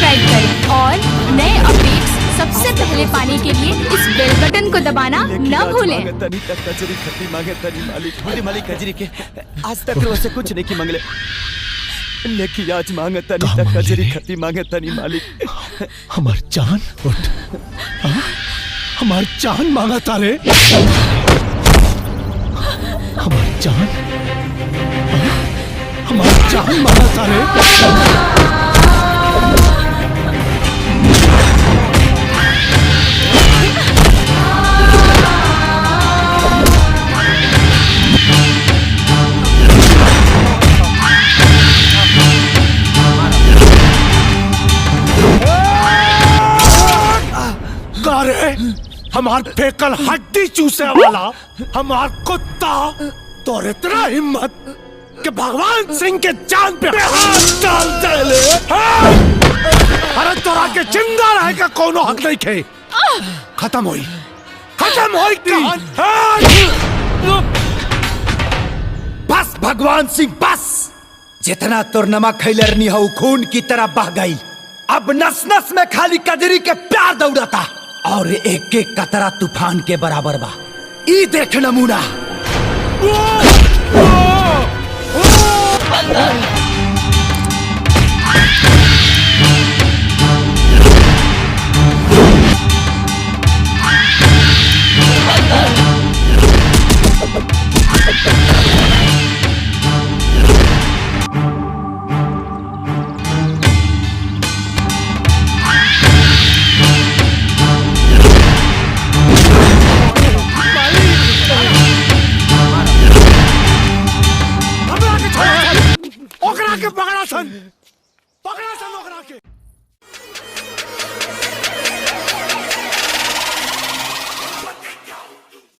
Subscribe करें और नए अपडेट्स सबसे पहले पाने के लिए इस बेल बटन को दबाना न भूलें। कचरी खट्टी मांगे तनी मालिक मुझे मालिक कजरी के आज तक रोसे कुछ नहीं की मंगले लेकिन आज मांगे तनी तक कजरी खट्टी मांगे तनी मालिक हमार जान उठ हमार जान मांगा तारे हमार जान हमार जान मांगा तारे हमार फेकल हड्डी चूसे वाला हमार कुत्ता तो इतना हिम्मत कि भगवान सिंह के जान पे हाथ डाल दे ले। अरे तोरा के जिंदा रहे का कोनो हक नहीं खे। खत्म हुई बस भगवान सिंह बस। जितना तोर नमक खैलरनी हो खून की तरह बह गई। अब नस नस में खाली कजरी के प्यार दौड़ता और एक एक कतरा तूफान के बराबर बा। ई देख नमूना। पकड़ा सन ओकरा के